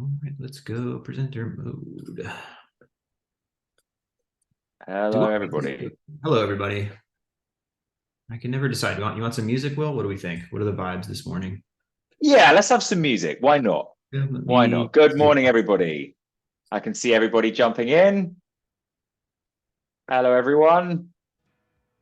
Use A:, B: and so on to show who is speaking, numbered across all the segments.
A: All right, let's go presenter mode.
B: Hello, everybody.
A: Hello, everybody. I can never decide. You want some music, Will? What do we think? What are the vibes this morning?
B: Yeah, let's have some music. Why not?
A: Yeah, let
B: Why
A: me
B: not? Good
A: see.
B: morning, everybody. I can see everybody jumping in. Hello, everyone.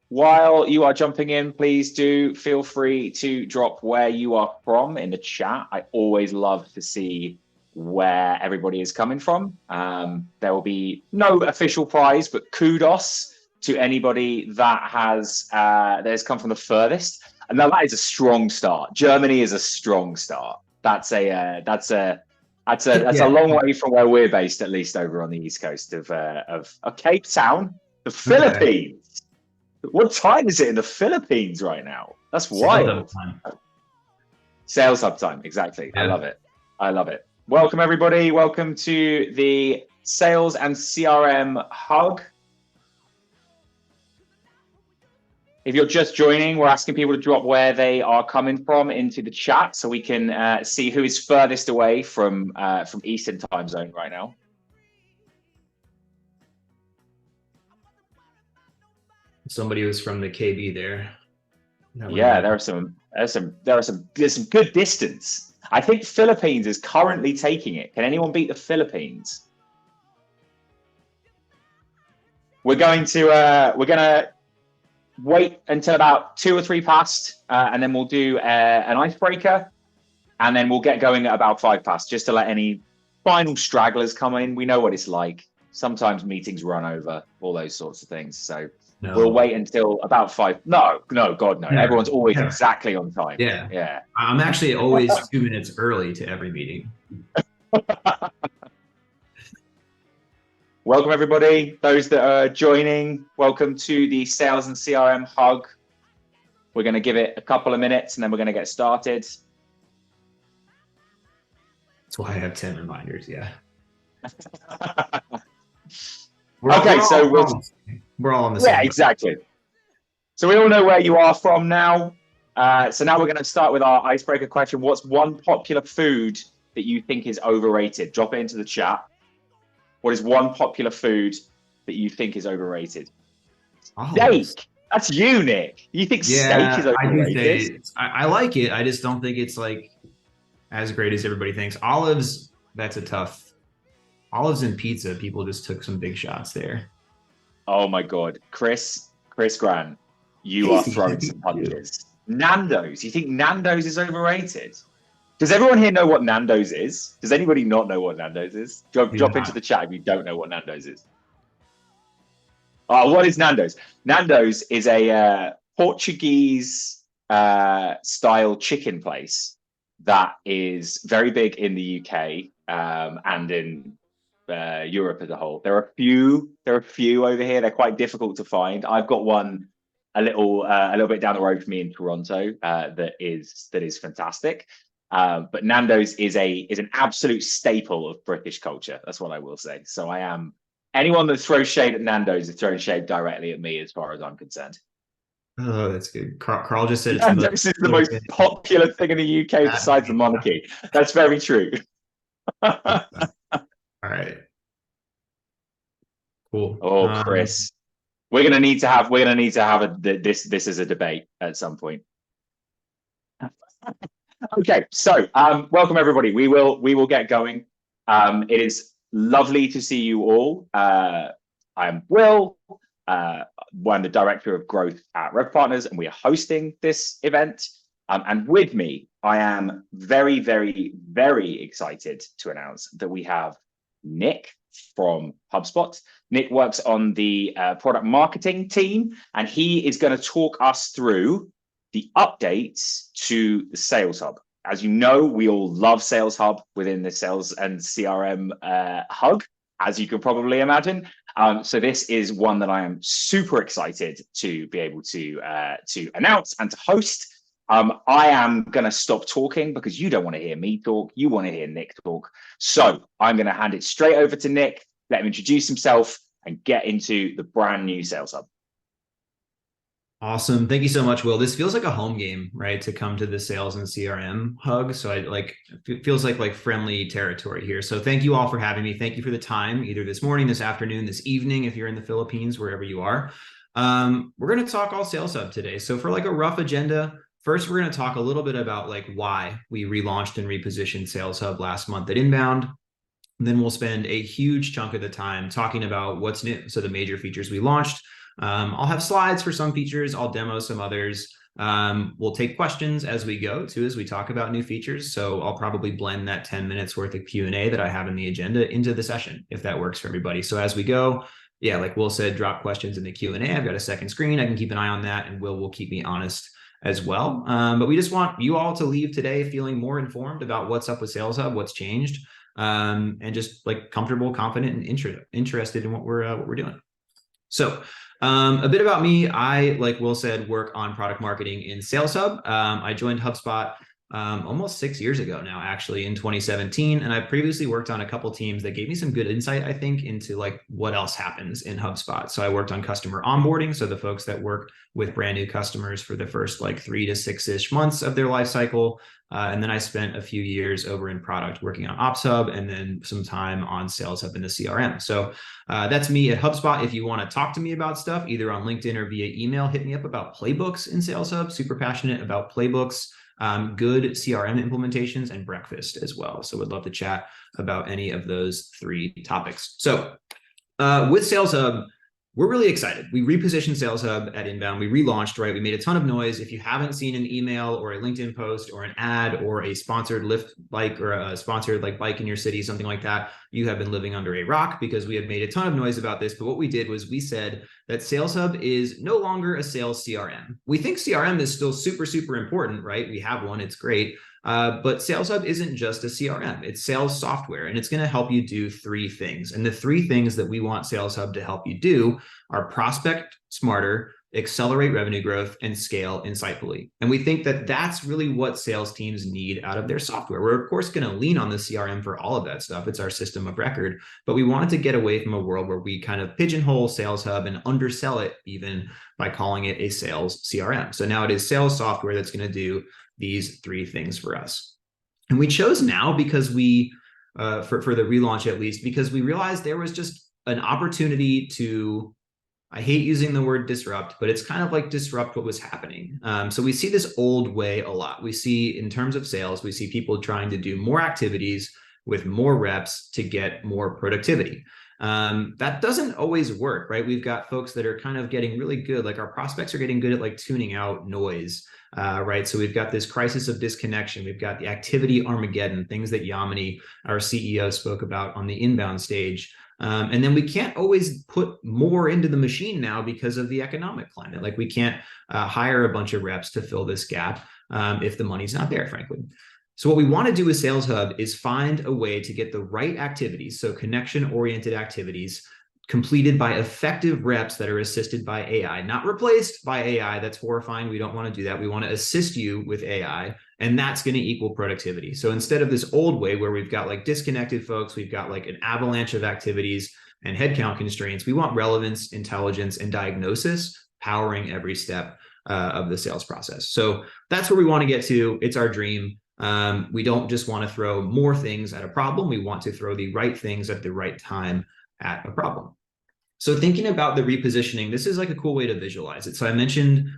B: While you are jumping in, please do feel free to drop where you are from in the chat. I always love to see where everybody is coming from. There will be no official prize, but kudos to anybody that has come from the furthest. And now that is a strong start. Germany is a strong start. That's a
A: Yeah.
B: long way from where we're based, at least over on the east coast of Cape Town, the
A: Okay.
B: Philippines. What time is it in the Philippines right now? That's
A: Sales up
B: wild.
A: time.
B: Sales hub time. Exactly. I
A: Yeah.
B: love it. I love it. Welcome, everybody. Welcome to the Sales and CRM Hug. If you're just joining, we're asking people to drop where they are coming from into the chat so we can see who is furthest away from Eastern time zone right now.
A: Somebody was from the KB there. That would have
B: Yeah,
A: been
B: there's some good distance. I think Philippines is currently taking it. Can anyone beat the Philippines? We're gonna wait until about 2 or 3 past, and then we'll do an icebreaker, and then we'll get going at about 5 past, just to let any final stragglers come in. We know what it's like. Sometimes meetings run over, all those sorts of things. So we'll
A: no.
B: wait until about 5. No, God, no.
A: Never.
B: Everyone's always
A: Never.
B: exactly on time.
A: Yeah.
B: Yeah.
A: I'm actually always 2 minutes early to every meeting.
B: Welcome, everybody. Those that are joining, welcome to the Sales and CRM Hug. We're going to give it a couple of minutes and then we're going to get started.
A: That's why I have 10 reminders. Yeah.
B: Okay, so
A: we're all on the
B: yeah,
A: same boat.
B: exactly. So we all know where you are from now. So now we're going to start with our icebreaker question. What's one popular food that you think is overrated? Drop it into the chat. What is one popular food that you think is overrated?
A: Olives.
B: Steak. That's you, Nick. You think steak is
A: Yeah, I do
B: overrated?
A: say I like it. I just don't think it's like as great as everybody thinks. Olives, that's a tough. Olives and pizza, people just took some big shots there.
B: Oh my God, Chris Grant, you are
A: Kaci,
B: throwing some punches. Nando's. You think Nando's is overrated? Does everyone here know what Nando's is? Does anybody not know what Nando's is?
A: do
B: Drop into
A: not.
B: the chat if you don't know what Nando's is. What is Nando's? Nando's is a Portuguese style chicken place that is very big in the UK and in Europe as a whole. There are a few over here. They're quite difficult to find. I've got one a little bit down the road from me in Toronto that is fantastic. But Nando's is an absolute staple of British culture. That's what I will say. So I am anyone that throws shade at Nando's is throwing shade directly at me, as far as I'm concerned.
A: Oh, that's good. Carl just said it's the most
B: Nando's is the most popular thing in the UK besides the monarchy. That's very true.
A: All right. Cool.
B: Oh, Chris, we're gonna need to have this as a debate at some point. Okay, so welcome everybody. We will get going. It is lovely to see you all. I'm Will. I'm the director of growth at RevPartners, and we are hosting this event. And with me, I am very, very, very excited to announce that we have Nick from HubSpot. Nick works on the product marketing team, and he is going to talk us through the updates to the Sales Hub. As you know, we all love Sales Hub within the Sales and CRM Hub, as you can probably imagine. So this is one that I am super excited to be able to announce and to host. I am going to stop talking because you don't want to hear me talk. You want to hear Nick talk. So I'm going to hand it straight over to Nick, let him introduce himself and get into the brand new Sales Hub.
A: Awesome. Thank you so much, Will. This feels like a home game, right? To come to the sales and CRM hug. So I like it feels like friendly territory here. So thank you all for having me. Thank you for the time, either this morning, this afternoon, this evening, if you're in the Philippines, wherever you are. We're going to talk all Sales Hub today. So for like a rough agenda, first we're going to talk a little bit about like why we relaunched and repositioned Sales Hub last month at Inbound. Then we'll spend a huge chunk of the time talking about what's new. So the major features we launched. I'll have slides for some features. I'll demo some others. We'll take questions as we go too, as we talk about new features. So I'll probably blend that 10 minutes worth of Q&A that I have in the agenda into the session, if that works for everybody. So as we go, yeah, like Will said, drop questions in the Q&A. I've got a second screen. I can keep an eye on that, and will keep me honest as well. But we just want you all to leave today feeling more informed about what's up with Sales Hub, what's changed, and just like comfortable, confident, and interested in what we're doing. So a bit about me. I, like Will said, work on product marketing in Sales Hub. I joined HubSpot almost 6 years ago now, actually, in 2017. And I previously worked on a couple teams that gave me some good insight, I think, into like what else happens in HubSpot. So I worked on customer onboarding. So the folks that work with brand new customers for the first like 3 to 6-ish months of their life cycle. And then I spent a few years over in product working on Ops Hub, and then some time on Sales Hub in the CRM. So that's me at HubSpot. If you want to talk to me about stuff, either on LinkedIn or via email, hit me up about playbooks in Sales Hub. Super passionate about playbooks, good CRM implementations, and breakfast as well. So would love to chat about any of those 3 topics. So with Sales Hub, we're really excited. We repositioned Sales Hub at Inbound. We relaunched, right? We made a ton of noise. If you haven't seen an email or a LinkedIn post or an ad or a sponsored Lyft bike or a sponsored like bike in your city, something like that, you have been living under a rock, because we have made a ton of noise about this. But what we did was we said that Sales Hub is no longer a sales CRM. We think CRM is still super, super important, right? We have one, it's great. But Sales Hub isn't just a CRM, it's sales software, and it's going to help you do 3 things. And the 3 things that we want Sales Hub to help you do are prospect smarter, accelerate revenue growth, and scale insightfully. And we think that that's really what sales teams need out of their software. We're of course going to lean on the CRM for all of that stuff. It's our system of record, but we wanted to get away from a world where we kind of pigeonhole Sales Hub and undersell it even by calling it a sales CRM. So now it is sales software that's going to do these 3 things for us. And we chose now because we, for the relaunch at least, because we realized there was just an opportunity to, I hate using the word disrupt, but it's kind of like disrupt what was happening. So we see this old way a lot. We see in terms of sales, we see people trying to do more activities with more reps to get more productivity. That doesn't always work, right? We've got folks that are kind of getting really good, like our prospects are getting good at like tuning out noise, right? So we've got this crisis of disconnection. We've got the activity Armageddon, things that Yamini, our CEO, spoke about on the Inbound stage. And then we can't always put more into the machine now because of the economic climate. Like we can't hire a bunch of reps to fill this gap if the money's not there, frankly. So what we want to do with Sales Hub is find a way to get the right activities, so connection-oriented activities, completed by effective reps that are assisted by AI, not replaced by AI. That's horrifying. We don't want to do that. We want to assist you with AI, and that's going to equal productivity. So instead of this old way where we've got like disconnected folks, we've got like an avalanche of activities and headcount constraints, we want relevance, intelligence, and diagnosis powering every step of the sales process. So that's where we want to get to. It's our dream. We don't just want to throw more things at a problem. We want to throw the right things at the right time at a problem. So thinking about the repositioning, this is like a cool way to visualize it. So I mentioned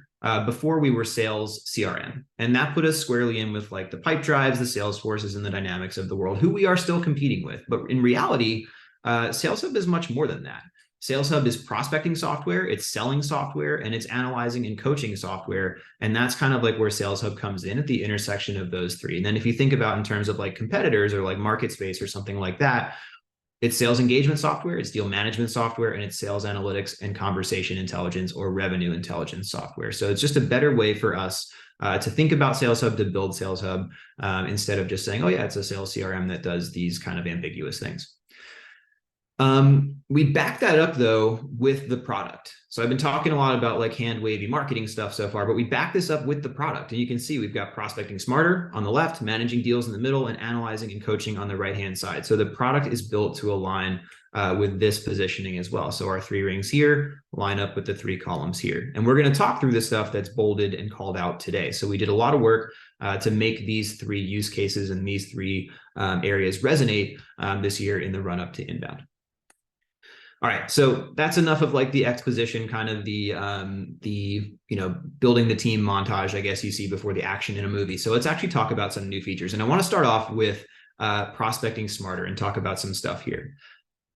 A: before we were sales CRM, and that put us squarely in with like the pipe drives, the Salesforces, and the dynamics of the world, who we are still competing with. But in reality, Sales Hub is much more than that. Sales Hub is prospecting software, it's selling software, and it's analyzing and coaching software. And that's kind of like where Sales Hub comes in at the intersection of those 3. And then if you think about in terms of like competitors or like market space or something like that, it's sales engagement software, it's deal management software, and it's sales analytics and conversation intelligence or revenue intelligence software. So it's just a better way for us to think about Sales Hub, to build Sales Hub, instead of just saying, oh yeah, it's a sales CRM that does these kind of ambiguous things. We back that up though with the product. So I've been talking a lot about like hand wavy marketing stuff so far, but we back this up with the product. And you can see we've got prospecting smarter on the left, managing deals in the middle, and analyzing and coaching on the right hand side. So the product is built to align with this positioning as well. So our 3 rings here line up with the 3 columns here. And we're going to talk through the stuff that's bolded and called out today. So we did a lot of work to make these 3 use cases and these 3 areas resonate this year in the run up to inbound. All right, so that's enough of like the exposition, kind of the building the team montage, I guess you see before the action in a movie. So let's actually talk about some new features. And I want to start off with prospecting smarter and talk about some stuff here.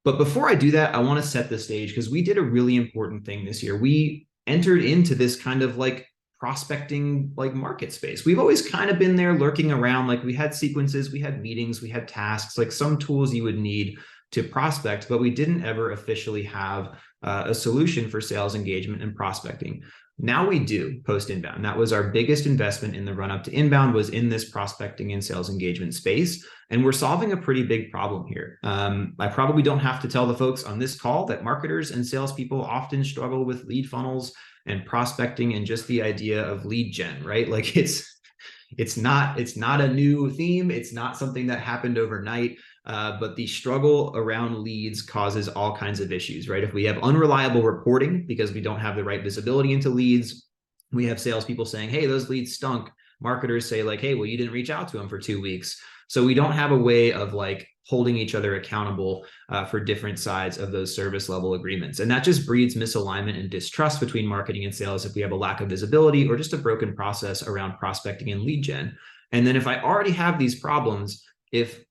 A: But before I do that, I want to set the stage because we did a really important thing this year. We entered into this kind of like prospecting like market space. We've always kind of been there lurking around. Like we had sequences, we had meetings, we had tasks, like some tools you would need to prospect, but we didn't ever officially have a solution for sales engagement and prospecting. Now we do post inbound. That was our biggest investment in the run up to inbound, was in this prospecting and sales engagement space. And we're solving a pretty big problem here. I probably don't have to tell the folks on this call that marketers and salespeople often struggle with lead funnels and prospecting and just the idea of lead gen, right? Like it's not a new theme. It's not something that happened overnight. But the struggle around leads causes all kinds of issues, right? If we have unreliable reporting because we don't have the right visibility into leads, we have salespeople saying, hey, those leads stunk. Marketers say like, hey, well, you didn't reach out to them for 2 weeks. So we don't have a way of like holding each other accountable for different sides of those service level agreements. And that just breeds misalignment and distrust between marketing and sales if we have a lack of visibility or just a broken process around prospecting and lead gen. And then if I already have these problems, if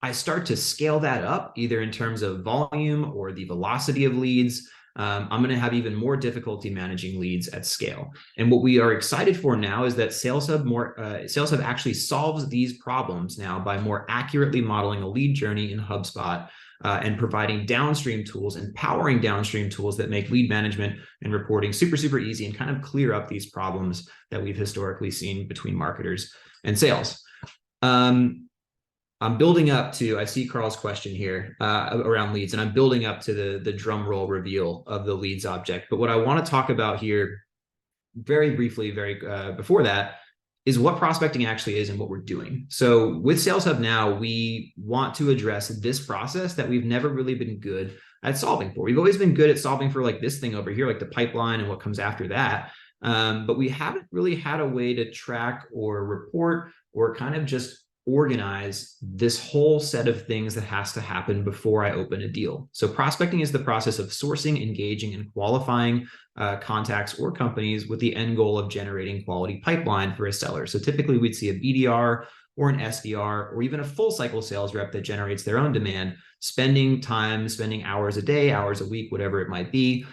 A: I start to scale that up, either in terms of volume or the velocity of leads, I'm going to have even more difficulty managing leads at scale. And what we are excited for now is that Sales Hub actually solves these problems now by more accurately modeling a lead journey in HubSpot and providing downstream tools, empowering downstream tools that make lead management and reporting super, super easy and kind of clear up these problems that we've historically seen between marketers and sales. I'm building up to, I see Carl's question here around leads, and I'm building up to the drum roll reveal of the leads object. But what I want to talk about here very briefly, before that, is what prospecting actually is and what we're doing. So with Sales Hub now, we want to address this process that we've never really been good at solving for. We've always been good at solving for like this thing over here, like the pipeline and what comes after that. But we haven't really had a way to track or report or kind of just organize this whole set of things that has to happen before I open a deal. So prospecting is the process of sourcing, engaging, and qualifying contacts or companies with the end goal of generating quality pipeline for a seller. So typically we'd see a BDR or an SDR or even a full cycle sales rep that generates their own demand, spending hours a day, hours a week, whatever it might be,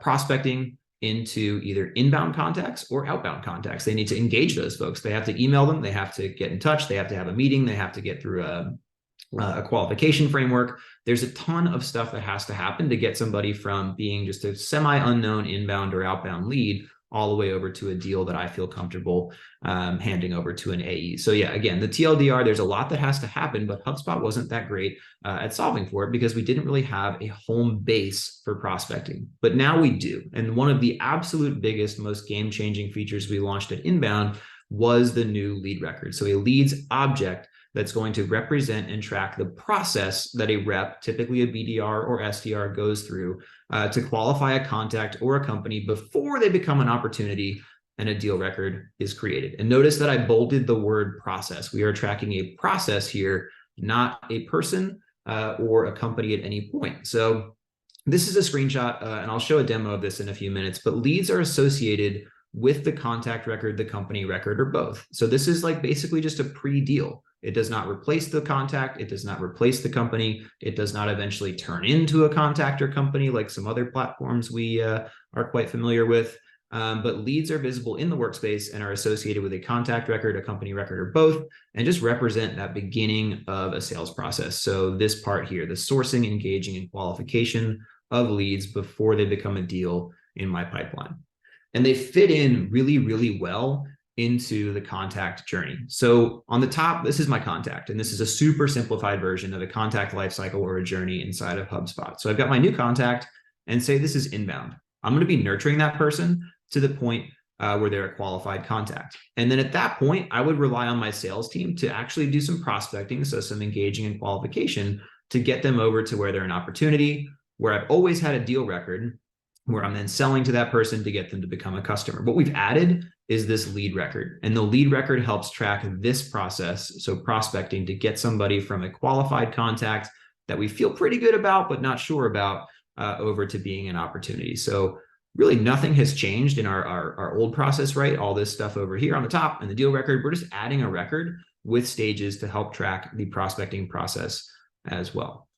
A: prospecting into either inbound contacts or outbound contacts. They need to engage those folks. They have to email them. They have to get in touch. They have to have a meeting. They have to get through a qualification framework. There's a ton of stuff that has to happen to get somebody from being just a semi-unknown inbound or outbound lead all the way over to a deal that I feel comfortable handing over to an AE. So yeah, again, the TLDR, there's a lot that has to happen, but HubSpot wasn't that great at solving for it because we didn't really have a home base for prospecting. But now we do. And one of the absolute biggest, most game-changing features we launched at Inbound was the new lead record. So a leads object that's going to represent and track the process that a rep, typically a BDR or SDR, goes through to qualify a contact or a company before they become an opportunity and a deal record is created. And notice that I bolded the word process. We are tracking a process here, not a person or a company at any point. So this is a screenshot, and I'll show a demo of this in a few minutes, but leads are associated with the contact record, the company record, or both. So this is like basically just a pre-deal. It does not replace the contact. It does not replace the company. It does not eventually turn into a contact or company like some other platforms we are quite familiar with. But leads are visible in the workspace and are associated with a contact record, a company record, or both, and just represent that beginning of a sales process. So this part here, the sourcing, engaging, and qualification of leads before they become a deal in my pipeline. And they fit in really, really well into the contact journey. So on the top, this is my contact, and this is a super simplified version of a contact lifecycle or a journey inside of HubSpot. So I've got my new contact, and say this is inbound. I'm going to be nurturing that person to the point where they're a qualified contact. And then at that point, I would rely on my sales team to actually do some prospecting, so some engaging and qualification to get them over to where they're an opportunity, where I've always had a deal record, where I'm then selling to that person to get them to become a customer. What we've added is this lead record, and the lead record helps track this process. So prospecting to get somebody from a qualified contact that we feel pretty good about, but not sure about, over to being an opportunity. So really nothing has changed in our old process, right? All this stuff over here on the top and the deal record, we're just adding a record with stages to help track the prospecting process as well.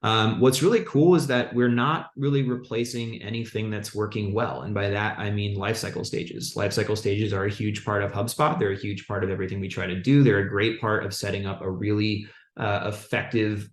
A: What's really cool is that we're not really replacing anything that's working well. And by that, I mean lifecycle stages. Lifecycle stages are a huge part of HubSpot. They're a huge part of everything we try to do. They're a great part of setting up a really effective,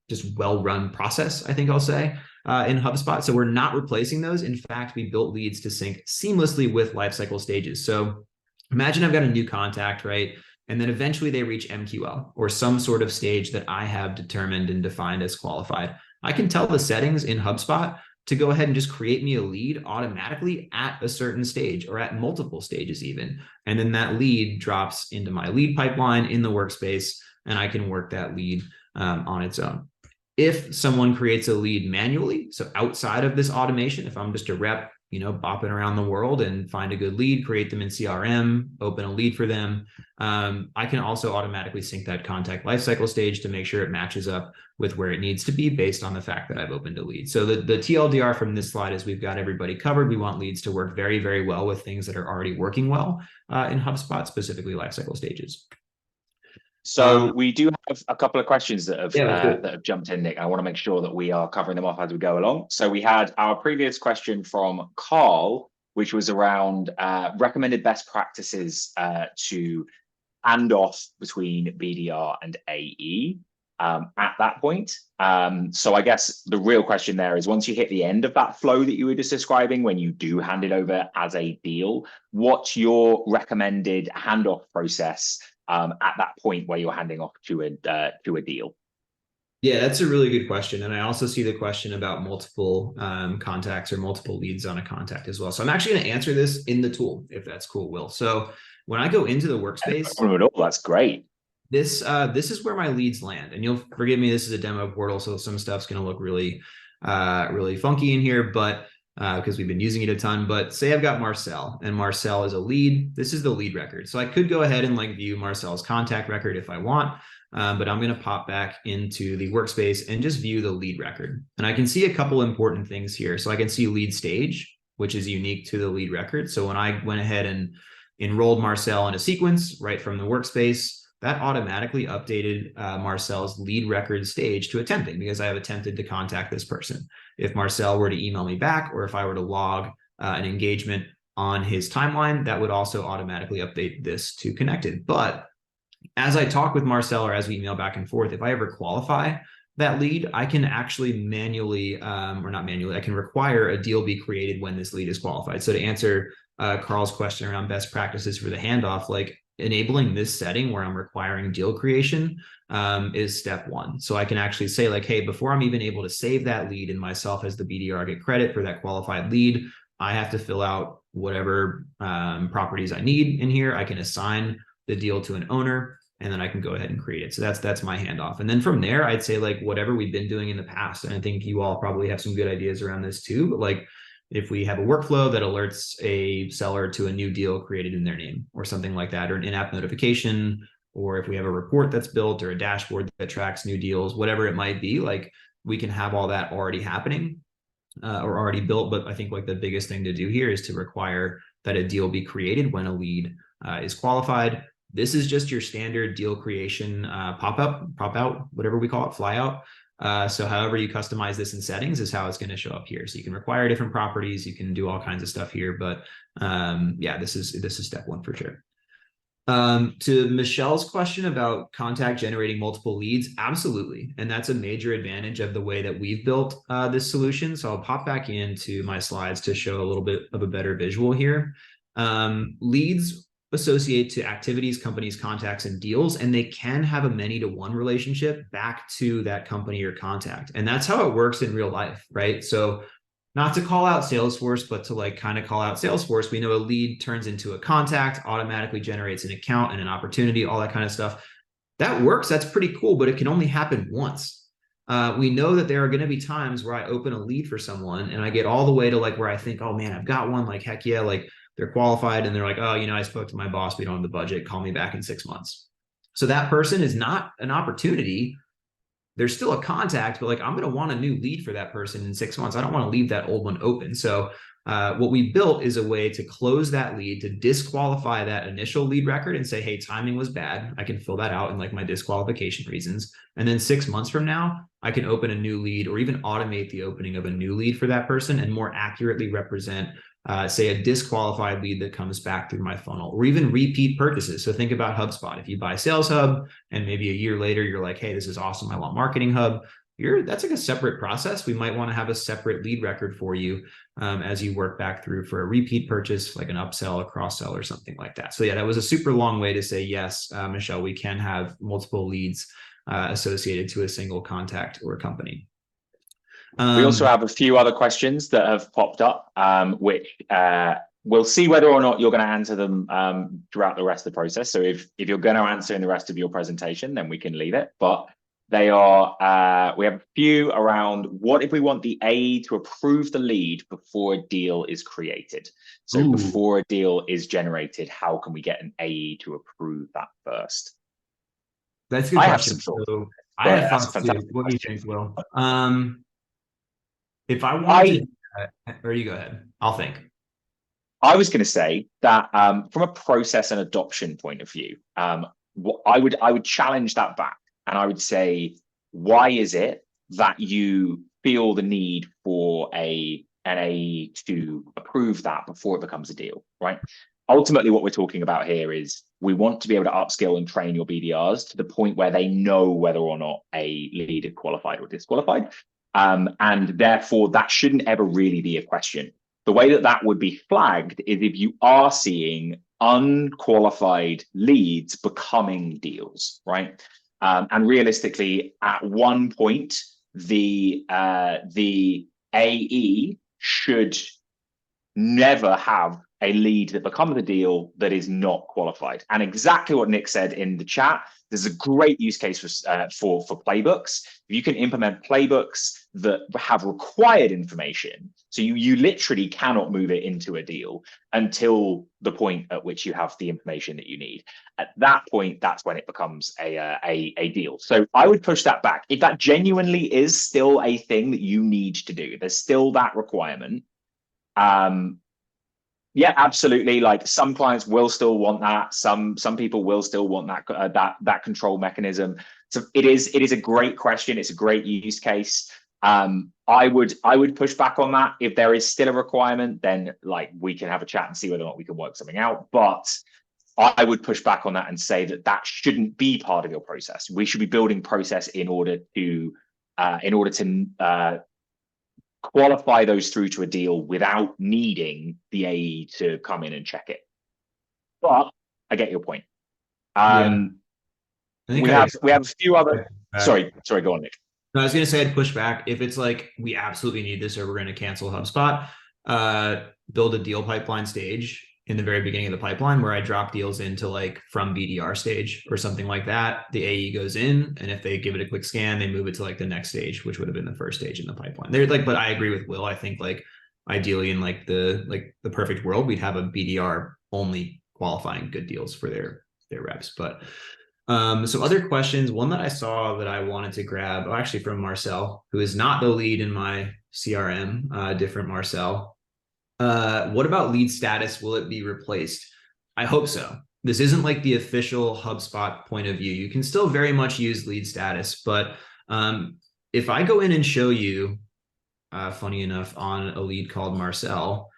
A: just well-run process, I think I'll say, in HubSpot. So we're not replacing those. In fact, we built leads to sync seamlessly with lifecycle stages. So imagine I've got a new contact, right? And then eventually they reach MQL or some sort of stage that I have determined and defined as qualified. I can tell the settings in HubSpot to go ahead and just create me a lead automatically at a certain stage or at multiple stages even. And then that lead drops into my lead pipeline in the workspace, and I can work that lead on its own. If someone creates a lead manually, so outside of this automation, if I'm just a rep, bopping around the world and find a good lead, create them in CRM, open a lead for them, I can also automatically sync that contact lifecycle stage to make sure it matches up with where it needs to be based on the fact that I've opened a lead. So the TLDR from this slide is we've got everybody covered. We want leads to work very, very well with things that are already working well in HubSpot, specifically lifecycle stages.
B: So we do have a couple of questions that have
A: cool.
B: that have jumped in, Nick. I want to make sure that we are covering them off as we go along. So we had our previous question from Carl, which was around recommended best practices to hand off between BDR and AE at that point. So I guess the real question there is, once you hit the end of that flow that you were just describing, when you do hand it over as a deal, what's your recommended handoff process at that point where you're handing off to a deal?
A: Yeah, that's a really good question. And I also see the question about multiple contacts or multiple leads on a contact as well. So I'm actually going to answer this in the tool, if that's cool, Will. So when I go into the workspace,
B: that's great.
A: This is where my leads land. And you'll forgive me, this is a demo portal, so some stuff's going to look really, really funky in here, but because we've been using it a ton. But say I've got Marcel, and Marcel is a lead. This is the lead record. So I could go ahead and view Marcel's contact record if I want, but I'm going to pop back into the workspace and just view the lead record. And I can see a couple important things here. So I can see lead stage, which is unique to the lead record. So when I went ahead and enrolled Marcel in a sequence right from the workspace, that automatically updated Marcel's lead record stage to attempting, because I have attempted to contact this person. If Marcel were to email me back, or if I were to log an engagement on his timeline, that would also automatically update this to connected. But as I talk with Marcel, or as we email back and forth, if I ever qualify that lead, I can actually manually, or not manually, I can require a deal be created when this lead is qualified. So to answer Carl's question around best practices for the handoff, enabling this setting where I'm requiring deal creation is step one. So I can actually say hey, before I'm even able to save that lead and myself as the BDR get credit for that qualified lead, I have to fill out whatever properties I need in here. I can assign the deal to an owner, and then I can go ahead and create it. So that's my handoff. And then from there, I'd say whatever we've been doing in the past, and I think you all probably have some good ideas around this too, but if we have a workflow that alerts a seller to a new deal created in their name or something like that, or an in-app notification, or if we have a report that's built or a dashboard that tracks new deals, whatever it might be, we can have all that already happening or already built. But I think the biggest thing to do here is to require that a deal be created when a lead is qualified. This is just your standard deal creation pop out, whatever we call it, fly out. So however you customize this in settings is how it's going to show up here. So you can require different properties, you can do all kinds of stuff here, but yeah, this is step one for sure. To Michelle's question about contact generating multiple leads, absolutely. And that's a major advantage of the way that we've built this solution. So I'll pop back into my slides to show a little bit of a better visual here. Leads associate to activities, companies, contacts, and deals, and they can have a many-to-one relationship back to that company or contact. And that's how it works in real life, right? So not to call out Salesforce, but to like kind of call out Salesforce, we know a lead turns into a contact, automatically generates an account and an opportunity, all that kind of stuff. That works. That's pretty cool, but it can only happen once. We know that there are going to be times where I open a lead for someone and I get all the way to like where I think, oh man, I've got one, like, heck yeah, like they're qualified, and they're like, oh, I spoke to my boss, we don't have the budget, call me back in 6 months. So that person is not an opportunity. They're still a contact, but like I'm going to want a new lead for that person in 6 months. I don't want to leave that old one open. So what we built is a way to close that lead, to disqualify that initial lead record and say, hey, timing was bad. I can fill that out in like my disqualification reasons. And then 6 months from now, I can open a new lead or even automate the opening of a new lead for that person and more accurately represent, say, a disqualified lead that comes back through my funnel, or even repeat purchases. So think about HubSpot. If you buy Sales Hub and maybe a year later, you're like, hey, this is awesome, I want Marketing Hub. That's like a separate process. We might want to have a separate lead record for you as you work back through for a repeat purchase, like an upsell, a cross-sell, or something like that. So yeah, that was a super long way to say, yes, Michelle, we can have multiple leads associated to a single contact or company.
B: We also have a few other questions that have popped up, which we'll see whether or not you're going to answer them throughout the rest of the process. So if you're going to answer in the rest of your presentation, then we can leave it. But they are, we have a few around what if we want the AE to approve the lead before a deal is created? So
A: Ooh.
B: Before a deal is generated, how can we get an AE to approve that first?
A: That's a good question. So I have thoughts too. What do you think, Will? If I wanted to, or you go ahead, I'll think.
B: I was going to say that from a process and adoption point of view, I would challenge that back, and I would say, why is it that you feel the need for an AE to approve that before it becomes a deal, right? Ultimately, what we're talking about here is we want to be able to upskill and train your BDRs to the point where they know whether or not a lead is qualified or disqualified. And therefore, that shouldn't ever really be a question. The way that would be flagged is if you are seeing unqualified leads becoming deals, right? And realistically, at one point, the AE should never have a lead that becomes a deal that is not qualified. And exactly what Nick said in the chat, there's a great use case for playbooks. If you can implement playbooks that have required information, so you literally cannot move it into a deal until the point at which you have the information that you need. At that point, that's when it becomes a deal. So I would push that back. If that genuinely is still a thing that you need to do, there's still that requirement. Yeah, absolutely. Like some clients will still want that. Some people will still want that control mechanism. So it is a great question. It's a great use case. I would push back on that. If there is still a requirement, then like we can have a chat and see whether or not we can work something out. But I would push back on that and say that shouldn't be part of your process. We should be building process in order to qualify those through to a deal without needing the AE to come in and check it. But I get your point. We have a few other. Sorry, go on, Nick.
A: No, I was going to say I'd push back. If it's like we absolutely need this or we're going to cancel HubSpot, build a deal pipeline stage in the very beginning of the pipeline where I drop deals into like from BDR stage or something like that. The AE goes in, and if they give it a quick scan, they move it to like the next stage, which would have been the first stage in the pipeline. They're like, but I agree with Will. I think like ideally in like the perfect world, we'd have a BDR only qualifying good deals for their reps. But so other questions, one that I saw that I wanted to grab, actually from Marcel, who is not the lead in my CRM, different Marcel. What about lead status? Will it be replaced? I hope so. This isn't like the official HubSpot point of view. You can still very much use lead status, but if I go in and show you, funny enough, on a lead called Marcel,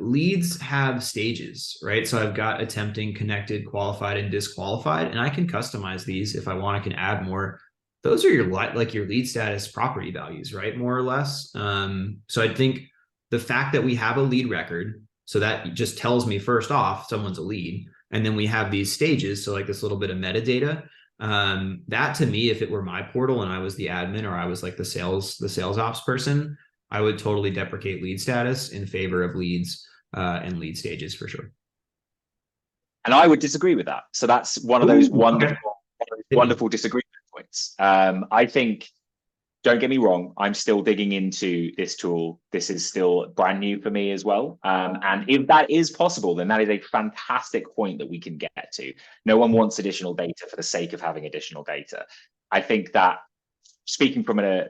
A: leads have stages, right? So I've got attempting, connected, qualified, and disqualified, and I can customize these if I want. I can add more. Those are your lead status property values, right? More or less. So I think the fact that we have a lead record, So that just tells me first off, someone's a lead. And then we have these stages. So like this little bit of metadata. That to me, if it were my portal and I was the admin or I was like the sales ops person, I would totally deprecate lead status in favor of leads and lead stages for sure.
B: And I would disagree with that. So that's one of those
A: Okay.
B: wonderful disagreement points. I think, don't get me wrong, I'm still digging into this tool. This is still brand new for me as well. And if that is possible, then that is a fantastic point that we can get to. No one wants additional data for the sake of having additional data. I think that speaking from an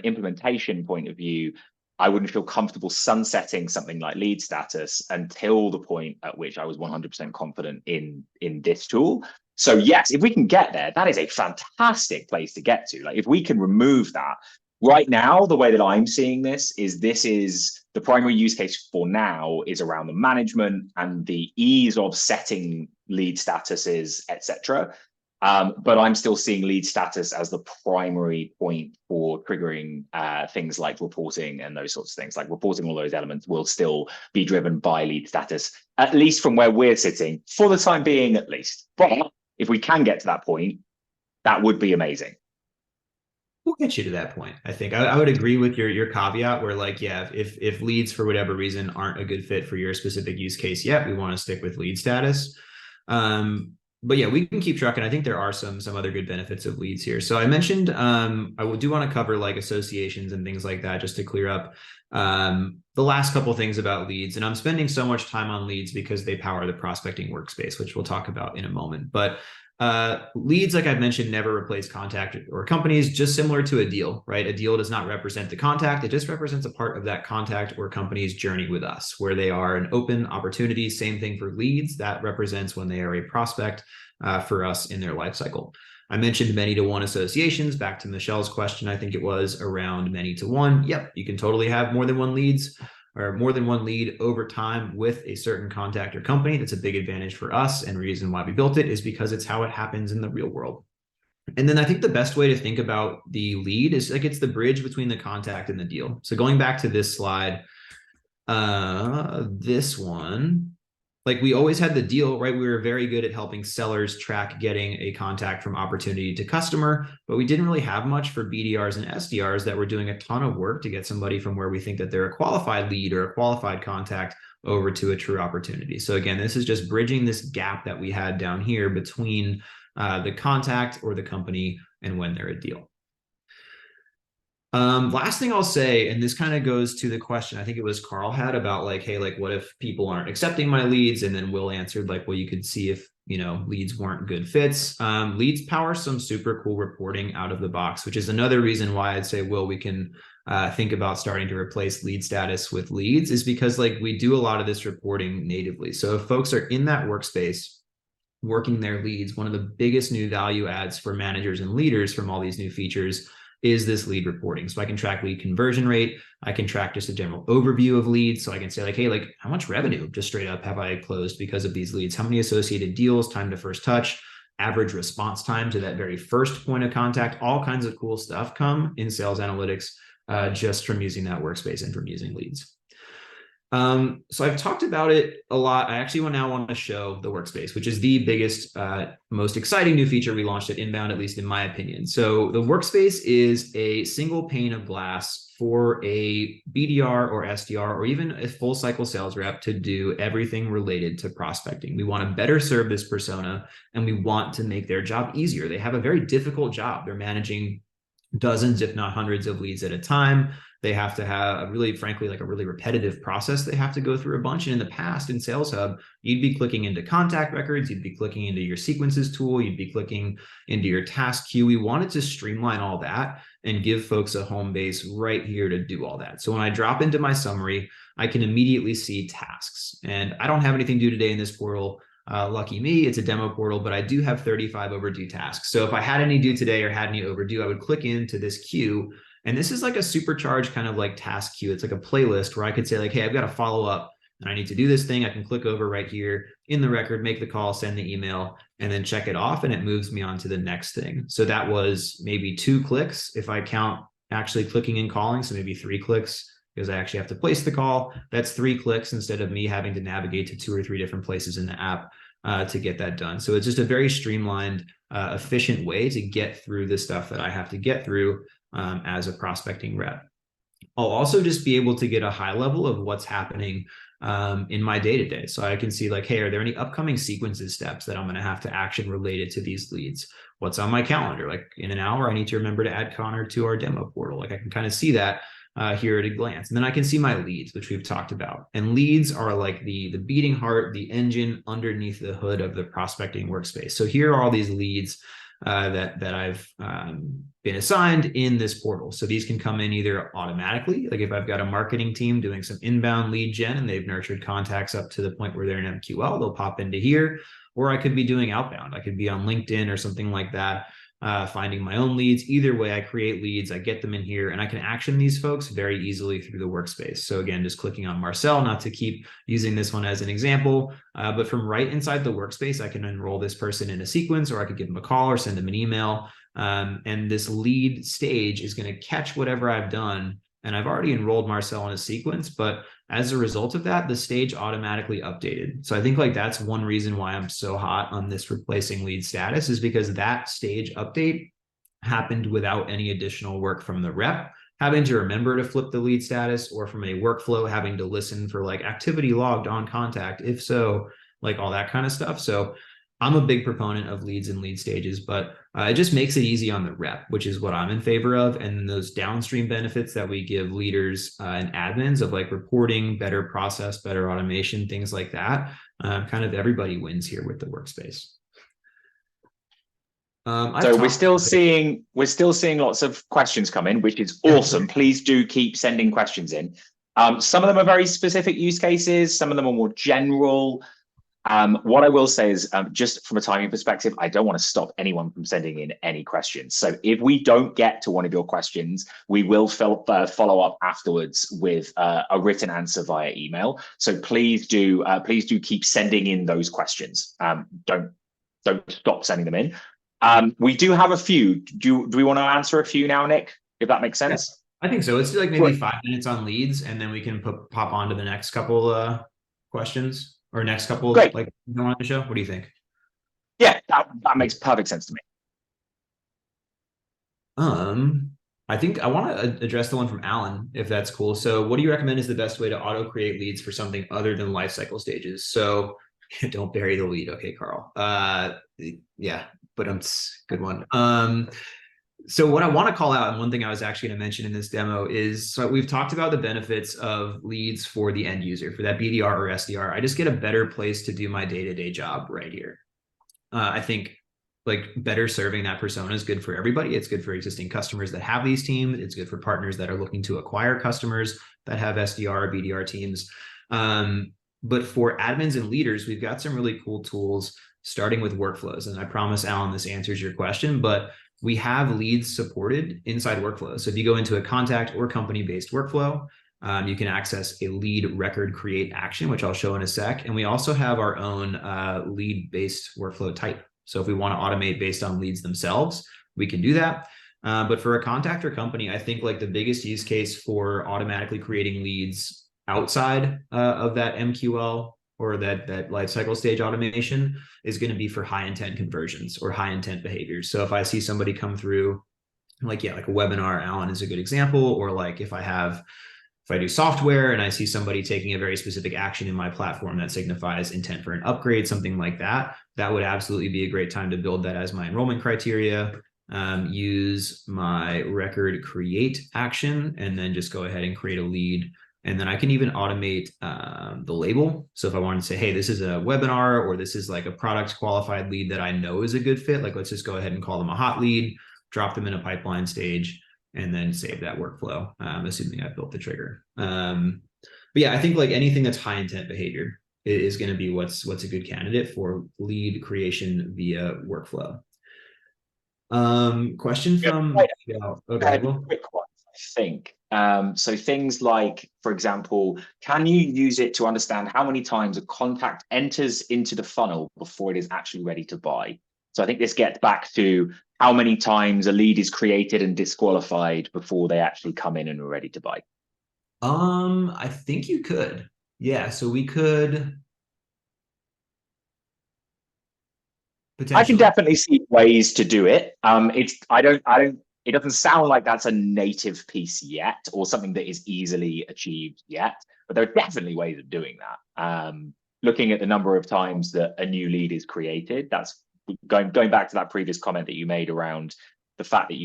B: implementation point of view, I wouldn't feel comfortable sunsetting something like lead status until the point at which I was 100% confident in this tool. So yes, if we can get there, that is a fantastic place to get to. Like if we can remove that right now, the way that I'm seeing this is the primary use case for now is around the management and the ease of setting lead statuses, etc. But I'm still seeing lead status as the primary point for triggering things like reporting and those sorts of things. Like reporting, all those elements will still be driven by lead status, at least from where we're sitting for the time being, at least. But if we can get to that point, that would be amazing.
A: We'll get you to that point. I think I would agree with your caveat where like, yeah, if leads for whatever reason aren't a good fit for your specific use case yet, we want to stick with lead status. But yeah, we can keep trucking. I think there are some other good benefits of leads here. So I mentioned I do want to cover like associations and things like that just to clear up the last couple things about leads. And I'm spending so much time on leads because they power the prospecting workspace, which we'll talk about in a moment. But leads, like I've mentioned, never replace contact or companies, just similar to a deal, right? A deal does not represent the contact. It just represents a part of that contact or company's journey with us, where they are an open opportunity. Same thing for leads. That represents when they are a prospect for us in their life cycle. I mentioned many to one associations. Back to Michelle's question, I think it was around many to one. Yep, you can totally have more than one leads or more than one lead over time with a certain contact or company. That's a big advantage for us, and reason why we built it is because it's how it happens in the real world. And then I think the best way to think about the lead is like it's the bridge between the contact and the deal. So going back to this slide, this one, like we always had the deal, right? We were very good at helping sellers track getting a contact from opportunity to customer, but we didn't really have much for BDRs and SDRs that were doing a ton of work to get somebody from where we think that they're a qualified lead or a qualified contact over to a true opportunity. So again, this is just bridging this gap that we had down here between the contact or the company and when they're a deal. Last thing I'll say, and this kind of goes to the question I think it was Carl had about like, hey, like what if people aren't accepting my leads? And then Will answered like, well, you could see if, you know, leads weren't good fits. Leads power some super cool reporting out of the box, which is another reason why I'd say, Will, we can think about starting to replace lead status with leads, is because like we do a lot of this reporting natively. So if folks are in that workspace working their leads, one of the biggest new value adds for managers and leaders from all these new features is this lead reporting. So I can track lead conversion rate. I can track just a general overview of leads. So I can say like, hey, like how much revenue just straight up have I closed because of these leads? How many associated deals, time to first touch, average response time to that very first point of contact, all kinds of cool stuff come in sales analytics just from using that workspace and from using leads. So I've talked about it a lot. I actually now want to show the workspace, which is the biggest, most exciting new feature we launched at Inbound, at least in my opinion. So the workspace is a single pane of glass for a BDR or SDR or even a full cycle sales rep to do everything related to prospecting. We want to better serve this persona and we want to make their job easier. They have a very difficult job. They're managing dozens, if not hundreds of leads at a time. They have to have a really, frankly, like a really repetitive process they have to go through a bunch. And in the past in Sales Hub, you'd be clicking into contact records, you'd be clicking into your sequences tool, you'd be clicking into your task queue. We wanted to streamline all that and give folks a home base right here to do all that. So when I drop into my summary, I can immediately see tasks. And I don't have anything due today in this portal. Lucky me, it's a demo portal, but I do have 35 overdue tasks. So if I had any due today or had any overdue, I would click into this queue. And this is like a supercharged kind of like task queue. It's like a playlist where I could say like, hey, I've got to follow up and I need to do this thing. I can click over right here in the record, make the call, send the email, and then check it off. And it moves me on to the next thing. So that was maybe 2 clicks if I count actually clicking and calling. So maybe 3 clicks because I actually have to place the call. That's 3 clicks instead of me having to navigate to 2 or 3 different places in the app to get that done. So it's just a very streamlined, efficient way to get through the stuff that I have to get through as a prospecting rep. I'll also just be able to get a high level of what's happening in my day-to-day. So I can see like, hey, are there any upcoming sequences steps that I'm going to have to action related to these leads? What's on my calendar? Like in an hour, I need to remember to add Connor to our demo portal. Like I can kind of see that here at a glance. And then I can see my leads, which we've talked about. And leads are like the beating heart, the engine underneath the hood of the prospecting workspace. So here are all these leads that I've been assigned in this portal. So these can come in either automatically, like if I've got a marketing team doing some inbound lead gen and they've nurtured contacts up to the point where they're in MQL, they'll pop into here, or I could be doing outbound. I could be on LinkedIn or something like that, finding my own leads. Either way, I create leads, I get them in here, and I can action these folks very easily through the workspace. So again, just clicking on Marcel, not to keep using this one as an example, but from right inside the workspace, I can enroll this person in a sequence, or I could give them a call or send them an email. And this lead stage is going to catch whatever I've done. And I've already enrolled Marcel in a sequence, but as a result of that, the stage automatically updated. So I think like that's one reason why I'm so hot on this replacing lead status, is because that stage update happened without any additional work from the rep having to remember to flip the lead status, or from a workflow having to listen for like activity logged on contact, if so, like all that kind of stuff. So I'm a big proponent of leads and lead stages, but it just makes it easy on the rep, which is what I'm in favor of. And those downstream benefits that we give leaders and admins of like reporting, better process, better automation, things like that, kind of everybody wins here with the workspace.
B: So we're still seeing lots of questions come in, which is awesome. Please do keep sending questions in. Some of them are very specific use cases. Some of them are more general. What I will say is, just from a timing perspective, I don't want to stop anyone from sending in any questions. So if we don't get to one of your questions, we will follow up afterwards with a written answer via email. So please do keep sending in those questions. Don't stop sending them in. We do have a few. Do we want to answer a few now, Nick? If that makes sense.
A: Yeah, I think so. Let's do like maybe 5 minutes on leads, and then we can pop on to the next couple questions. Or next couple,
B: Great.
A: like on the show. What do you think?
B: Yeah, that makes perfect sense to me.
A: I think I want to address the one from Alan, if that's cool. So what do you recommend is the best way to auto create leads for something other than life cycle stages? So don't bury the lead. Okay, Carl. Yeah, but good one. So what I want to call out, and one thing I was actually going to mention in this demo is, so we've talked about the benefits of leads for the end user, for that BDR or SDR. I just get a better place to do my day-to-day job right here. I think like better serving that persona is good for everybody. It's good for existing customers that have these teams. It's good for partners that are looking to acquire customers that have SDR or BDR teams. But for admins and leaders, we've got some really cool tools, starting with workflows. And I promise, Alan, this answers your question, but we have leads supported inside workflows. So if you go into a contact or company-based workflow, you can access a lead record create action, which I'll show in a sec. And we also have our own lead-based workflow type. So if we want to automate based on leads themselves, we can do that. But for a contact or company, I think like the biggest use case for automatically creating leads outside of that MQL or that lifecycle stage automation is going to be for high intent conversions or high intent behaviors. So if I see somebody come through, like a webinar, Alan is a good example, or like if I do software and I see somebody taking a very specific action in my platform that signifies intent for an upgrade, something like that, that would absolutely be a great time to build that as my enrollment criteria. Use my record create action, and then just go ahead and create a lead. And then I can even automate the label. So if I wanted to say, hey, this is a webinar, or this is like a product qualified lead that I know is a good fit, like let's just go ahead and call them a hot lead, drop them in a pipeline stage, and then save that workflow, assuming I've built the trigger. But yeah, I think like anything that's high intent behavior is going to be what's a good candidate for lead creation via workflow. Question from okay, well,
B: quick one, I think. So things like, for example, can you use it to understand how many times a contact enters into the funnel before it is actually ready to buy? So I think this gets back to how many times a lead is created and disqualified before they actually come in and are ready to buy.
A: I think you could. Yeah, so we could
B: I can
A: potentially.
B: definitely see ways to do it. It doesn't sound like that's a native piece yet or something that is easily achieved yet, but there are definitely ways of doing that. Looking at the number of times that a new lead is created, that's going back to that previous comment that you made around the fact that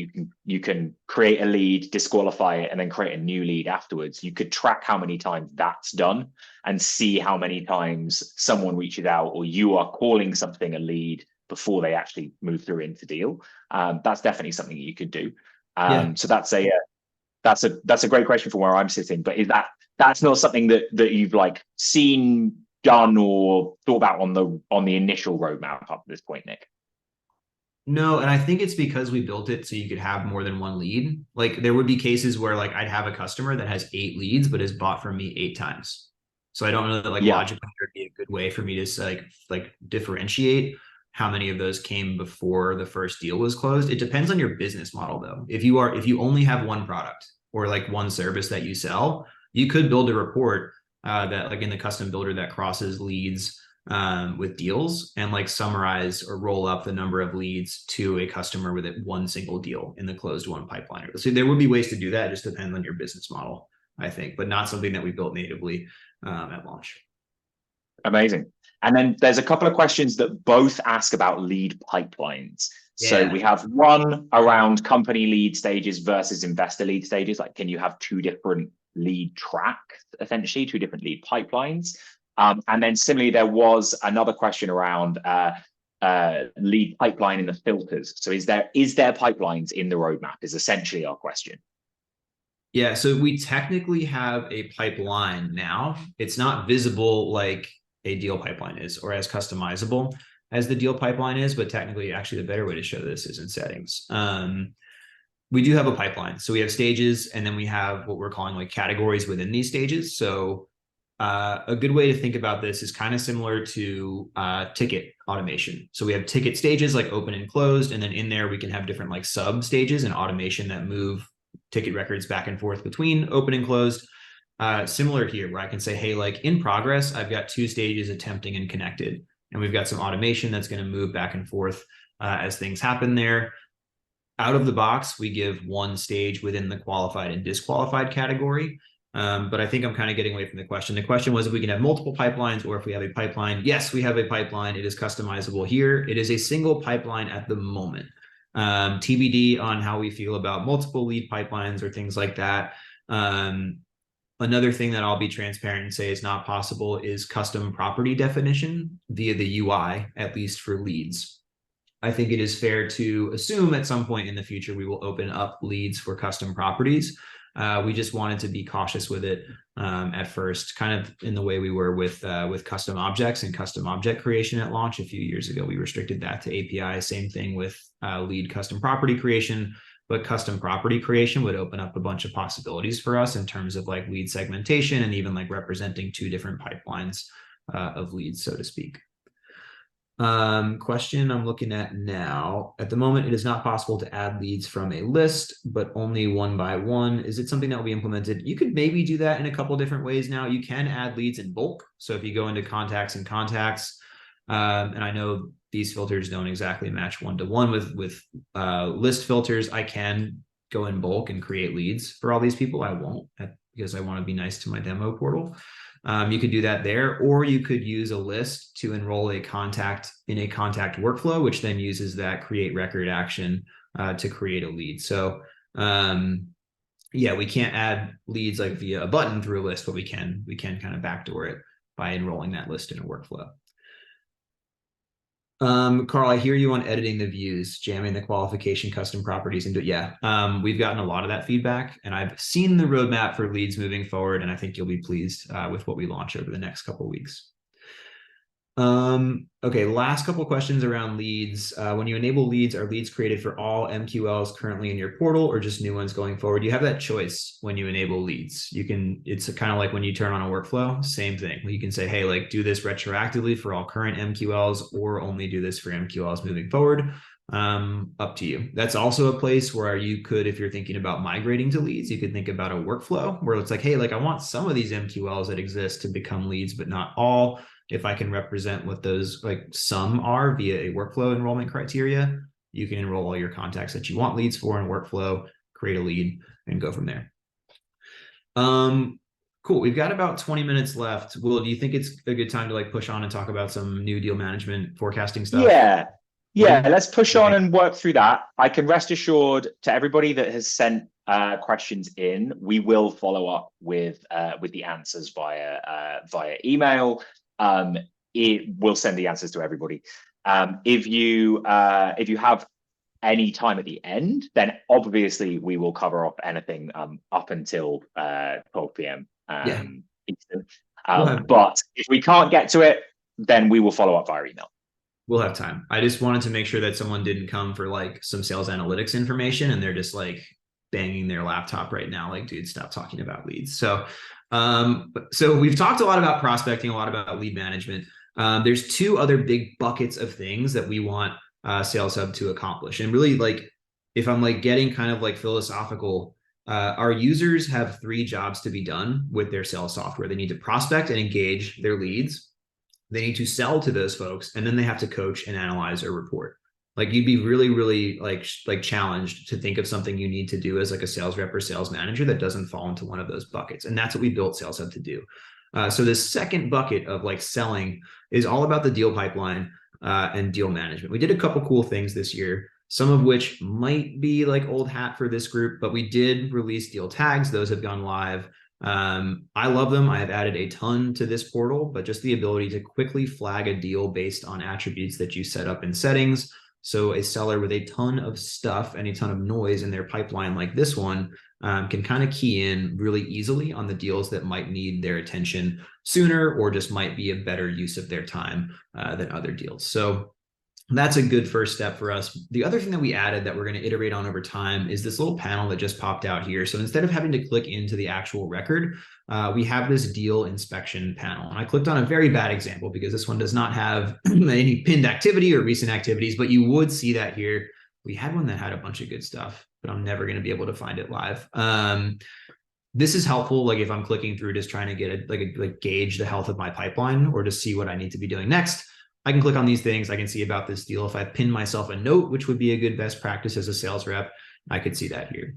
B: you can create a lead, disqualify it, and then create a new lead afterwards. You could track how many times that's done and see how many times someone reaches out or you are calling something a lead before they actually move through into deal. That's definitely something you could do.
A: Yeah.
B: So that's a great question from where I'm sitting. But that's not something that you've like seen done or thought about on the initial roadmap up to this point, Nick?
A: No, and I think it's because we built it so you could have more than one lead. Like there would be cases where like I'd have a customer that has 8 leads but has bought from me 8 times. So I don't know that like
B: Yeah,
A: logically there'd be a good way for me to like differentiate how many of those came before the first deal was closed. It depends on your business model though. If you only have one product or like one service that you sell, you could build a report that like in the custom builder that crosses leads with deals and like summarize or roll up the number of leads to a customer with it one single deal in the closed one pipeline. So there would be ways to do that. It just depends on your business model, I think, but not something that we built natively at launch.
B: amazing. And then there's a couple of questions that both ask about lead pipelines. So
A: Yeah.
B: we have one around company lead stages versus investor lead stages. Like, can you have two different lead tracks, essentially, two different lead pipelines? And then similarly, there was another question around lead pipeline in the filters. So is there pipelines in the roadmap is essentially our question.
A: Yeah. So we technically have a pipeline now. It's not visible like a deal pipeline is or as customizable as the deal pipeline is, but technically, actually, the better way to show this is in settings. We do have a pipeline. So we have stages, and then we have what we're calling like categories within these stages. So a good way to think about this is kind of similar to ticket automation. So we have ticket stages like open and closed, and then in there we can have different like sub stages and automation that move ticket records back and forth between open and closed. Similar here, where I can say, hey, like in progress, I've got 2 stages attempting and connected, and we've got some automation that's going to move back and forth as things happen there. Out of the box, we give 1 stage within the qualified and disqualified category. But I think I'm kind of getting away from the question. The question was if we can have multiple pipelines or if we have a pipeline. Yes, we have a pipeline. It is customizable here. It is a single pipeline at the moment. TBD on how we feel about multiple lead pipelines or things like that. Another thing that I'll be transparent and say is not possible is custom property definition via the UI, at least for leads. I think it is fair to assume at some point in the future we will open up leads for custom properties. We just wanted to be cautious with it at first, kind of in the way we were with custom objects and custom object creation at launch a few years ago. We restricted that to API. Same thing with lead custom property creation, but custom property creation would open up a bunch of possibilities for us in terms of like lead segmentation and even like representing 2 different pipelines of leads, so to speak. Question I'm looking at now. At the moment, it is not possible to add leads from a list, but only one by one. Is it something that will be implemented? You could maybe do that in a couple different ways now. You can add leads in bulk. So if you go into contacts and contacts, and I know these filters don't exactly match one-to-one with list filters, I can go in bulk and create leads for all these people. I won't because I want to be nice to my demo portal. You could do that there, or you could use a list to enroll a contact in a contact workflow, which then uses that create record action to create a lead. So yeah, we can't add leads like via a button through a list, but we can kind of backdoor it by enrolling that list in a workflow. Carl, I hear you on editing the views, jamming the qualification custom properties into it. Yeah, we've gotten a lot of that feedback, and I've seen the roadmap for leads moving forward, and I think you'll be pleased with what we launch over the next couple of weeks. Okay, last couple of questions around leads. When you enable leads, are leads created for all MQLs currently in your portal or just new ones going forward? You have that choice when you enable leads. It's kind of like when you turn on a workflow, same thing. You can say, hey, like do this retroactively for all current MQLs or only do this for MQLs moving forward. Up to you. That's also a place where you could, if you're thinking about migrating to leads, you could think about a workflow where it's like, hey, like I want some of these MQLs that exist to become leads, but not all. If I can represent what those like some are via a workflow enrollment criteria, you can enroll all your contacts that you want leads for in workflow, create a lead, and go from there. Cool. We've got about 20 minutes left. Will, do you think it's a good time to like push on and talk about some new deal management forecasting stuff?
B: Yeah.
A: What do
B: Yeah,
A: you
B: let's push on
A: think?
B: and work through that. I can rest assured to everybody that has sent questions in, we will follow up with the answers via email. It will send the answers to everybody. If you have any time at the end, then obviously we will cover off anything up until 12 p.m.
A: Yeah,
B: Eastern.
A: we'll have
B: But if we can't get to it, then we will follow up via email.
A: we'll have time. I just wanted to make sure that someone didn't come for like some sales analytics information and they're just like banging their laptop right now. Like, dude, stop talking about leads. So we've talked a lot about prospecting, a lot about lead management. There's two other big buckets of things that we want Sales Hub to accomplish. And really, like, if I'm like getting kind of like philosophical, our users have three jobs to be done with their sales software. They need to prospect and engage their leads. They need to sell to those folks, and then they have to coach and analyze or report. Like you'd be really, really like challenged to think of something you need to do as like a sales rep or sales manager that doesn't fall into one of those buckets. And that's what we built Sales Hub to do. So this second bucket of like selling is all about the deal pipeline and deal management. We did a couple cool things this year, some of which might be like old hat for this group, but we did release deal tags. Those have gone live. I love them. I have added a ton to this portal, but just the ability to quickly flag a deal based on attributes that you set up in settings. So a seller with a ton of stuff and a ton of noise in their pipeline like this one can kind of key in really easily on the deals that might need their attention sooner or just might be a better use of their time than other deals. So that's a good first step for us. The other thing that we added that we're going to iterate on over time is this little panel that just popped out here. So instead of having to click into the actual record, we have this deal inspection panel. And I clicked on a very bad example because this one does not have any pinned activity or recent activities, but you would see that here. We had one that had a bunch of good stuff, but I'm never going to be able to find it live. This is helpful, like if I'm clicking through just trying to get like gauge the health of my pipeline or to see what I need to be doing next. I can click on these things. I can see about this deal. If I pin myself a note, which would be a good best practice as a sales rep, I could see that here.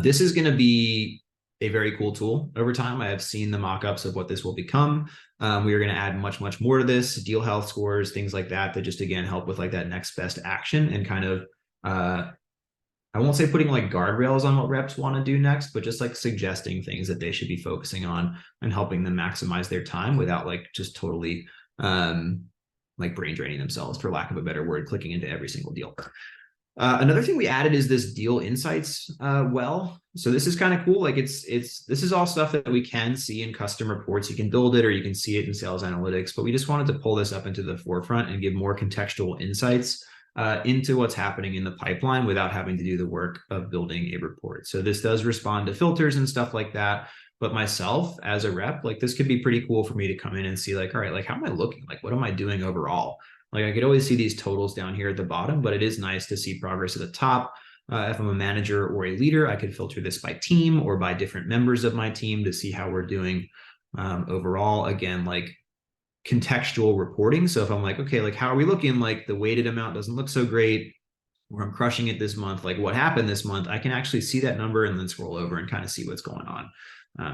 A: This is going to be a very cool tool over time. I have seen the mock-ups of what this will become. We are going to add much, much more to this, deal health scores, things like that, that just, again, help with like that next best action and kind of, I won't say putting like guardrails on what reps want to do next, but just like suggesting things that they should be focusing on and helping them maximize their time without like just totally like brain draining themselves, for lack of a better word, clicking into every single deal. Another thing we added is this deal insights well. So this is kind of cool. Like this is all stuff that we can see in custom reports. You can build it or you can see it in sales analytics, but we just wanted to pull this up into the forefront and give more contextual insights into what's happening in the pipeline without having to do the work of building a report. So this does respond to filters and stuff like that. But myself as a rep, like this could be pretty cool for me to come in and see like, all right, like how am I looking? Like, what am I doing overall? Like I could always see these totals down here at the bottom, but it is nice to see progress at the top. If I'm a manager or a leader, I could filter this by team or by different members of my team to see how we're doing overall. Again, like contextual reporting. So if I'm like, okay, like how are we looking? Like the weighted amount doesn't look so great, or I'm crushing it this month. Like what happened this month? I can actually see that number and then scroll over and kind of see what's going on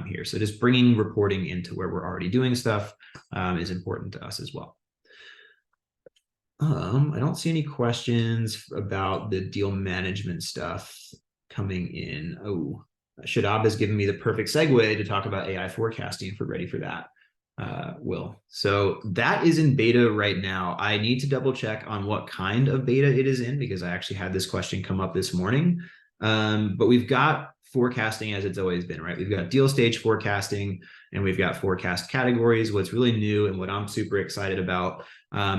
A: here. So just bringing reporting into where we're already doing stuff is important to us as well. I don't see any questions about the deal management stuff coming in. Oh, Shadab has given me the perfect segue to talk about AI forecasting if we're ready for that. Will. So that is in beta right now. I need to double check on what kind of beta it is in because I actually had this question come up this morning. But we've got forecasting as it's always been, right? We've got deal stage forecasting and we've got forecast categories. What's really new and what I'm super excited about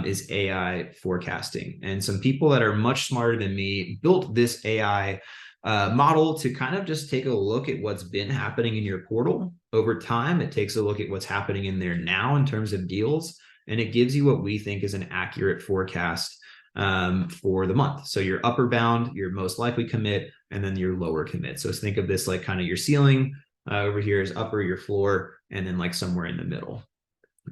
A: is AI forecasting. And some people that are much smarter than me built this AI model to kind of just take a look at what's been happening in your portal over time. It takes a look at what's happening in there now in terms of deals, and it gives you what we think is an accurate forecast for the month. So your upper bound, your most likely commit, and then your lower commit. So think of this like kind of your ceiling. Over here is upper, your floor, and then like somewhere in the middle.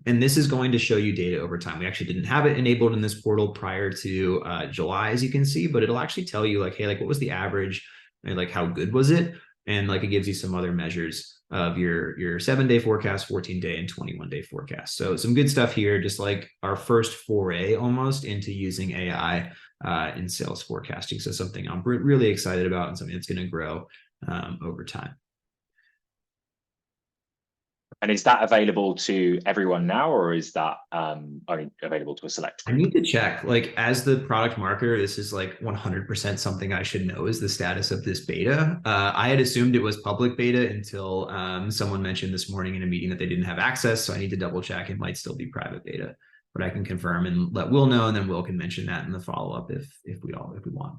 A: And this is going to show you data over time. We actually didn't have it enabled in this portal prior to July, as you can see, but it'll actually tell you like, hey, like what was the average, and like how good was it? And like it gives you some other measures of your 7-day forecast, 14-day, and 21-day forecast. So some good stuff here, just like our first foray almost into using AI in sales forecasting. So something I'm really excited about and something that's going to grow over time.
B: And is that available to everyone now, or is that only available to a select
A: I
B: group?
A: need to check. Like, as the product marketer, this is like 100% something I should know is the status of this beta. I had assumed it was public beta until someone mentioned this morning in a meeting that they didn't have access. So I need to double check. It might still be private beta, but I can confirm and let Will know, and then Will can mention that in the follow up if we want.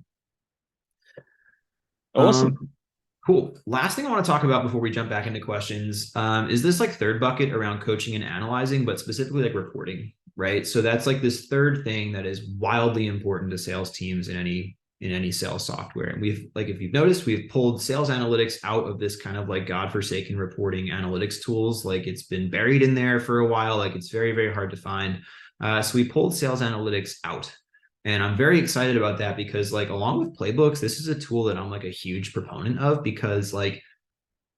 B: Awesome.
A: Cool. Last thing I want to talk about before we jump back into questions is this like third bucket around coaching and analyzing, but specifically like reporting, right? So that's like this third thing that is wildly important to sales teams in any sales software. And we've like, if you've noticed, we've pulled sales analytics out of this kind of like godforsaken reporting analytics tools. Like it's been buried in there for a while. Like it's very, very hard to find. So we pulled sales analytics out. And I'm very excited about that because like along with playbooks, this is a tool that I'm like a huge proponent of because like,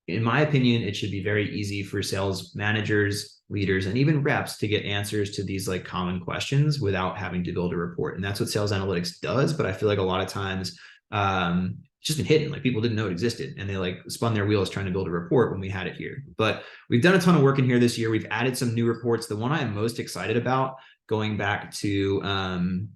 A: in my opinion, it should be very easy for sales managers, leaders, and even reps to get answers to these like common questions without having to build a report. And that's what sales analytics does. But I feel like a lot of times it's just been hidden. Like people didn't know it existed and they like spun their wheels trying to build a report when we had it here. But we've done a ton of work in here this year. We've added some new reports. The one I am most excited about, going back to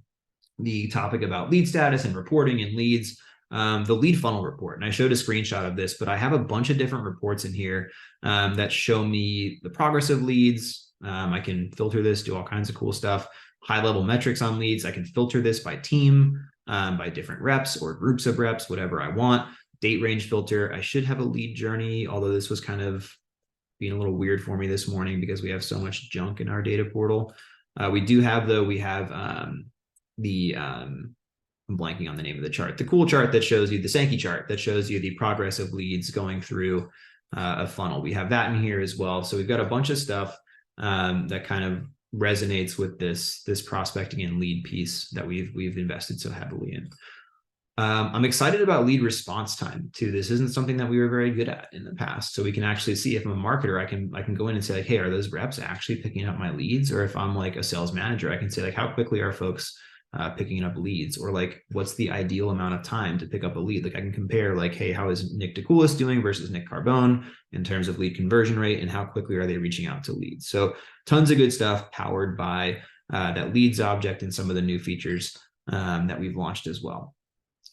A: the topic about lead status and reporting and leads, the lead funnel report. And I showed a screenshot of this, but I have a bunch of different reports in here that show me the progress of leads. I can filter this, do all kinds of cool stuff, high level metrics on leads. I can filter this by team, by different reps or groups of reps, whatever I want. Date range filter. I should have a lead journey, although this was kind of being a little weird for me this morning because we have so much junk in our data portal. We do have, though, we have I'm blanking on the name of the chart, the cool chart that shows you the Sankey chart that shows you the progress of leads going through a funnel. We have that in here as well. So we've got a bunch of stuff that kind of resonates with this prospecting and lead piece that we've invested so heavily in. I'm excited about lead response time too. This isn't something that we were very good at in the past. So we can actually see, if I'm a marketer, I can go in and say like, hey, are those reps actually picking up my leads? Or if I'm like a sales manager, I can say like, how quickly are folks picking up leads, or like what's the ideal amount of time to pick up a lead? Like I can compare like, hey, how is Nick DeCoulis doing versus Nick Carbone in terms of lead conversion rate, and how quickly are they reaching out to leads? So tons of good stuff powered by that leads object and some of the new features that we've launched as well.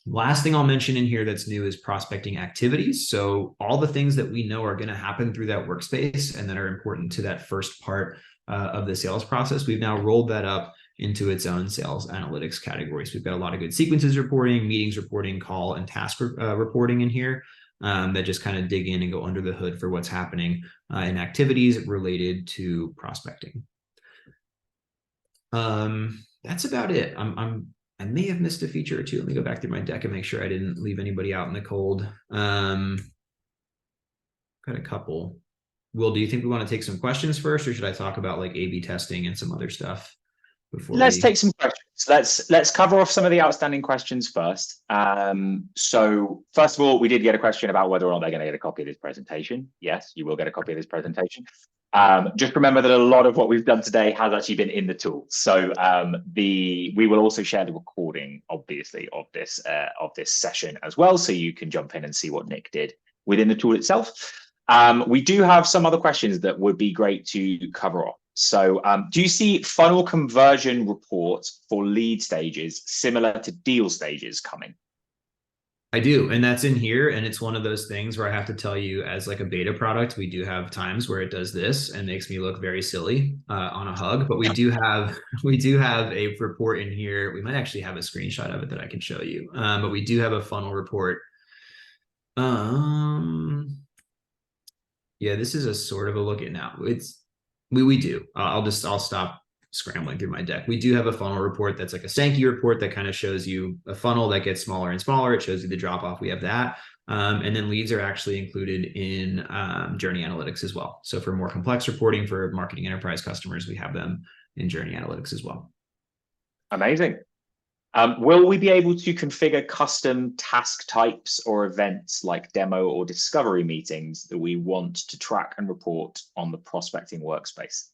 A: Last thing I'll mention in here that's new is prospecting activities. So all the things that we know are going to happen through that workspace and that are important to that first part of the sales process, we've now rolled that up into its own sales analytics category. So we've got a lot of good sequences reporting, meetings reporting, call and task reporting in here that just kind of dig in and go under the hood for what's happening in activities related to prospecting. That's about it. I may have missed a feature or two. Let me go back through my deck and make sure I didn't leave anybody out in the cold. Got a couple. Will, do you think we want to take some questions first, or should I talk about like A/B testing and some other stuff before
B: Let's take some questions. Let's cover off some of the outstanding questions first. So first of all, we did get a question about whether or not they're going to get a copy of this presentation. Yes, you will get a copy of this presentation. Just remember that a lot of what we've done today has actually been in the tool. So we will also share the recording, obviously, of this session as well, so you can jump in and see what Nick did within the tool itself. We do have some other questions that would be great to cover off. So do you see funnel conversion reports for lead stages similar to deal stages coming?
A: I do, and that's in here, and it's one of those things where I have to tell you, as like a beta product, we do have times where it does this and makes me look very silly on a hug, but we do have a report in here. We might actually have a screenshot of it that I can show you, but we do have a funnel report. Yeah, this is a sort of a look at now. We do. I'll stop scrambling through my deck. We do have a funnel report that's like a Sankey report that kind of shows you a funnel that gets smaller and smaller. It shows you the drop off. We have that. And then leads are actually included in Journey Analytics as well. So for more complex reporting for marketing enterprise customers, we have them in Journey Analytics as well.
B: Amazing. Will we be able to configure custom task types or events like demo or discovery meetings that we want to track and report on the prospecting workspace?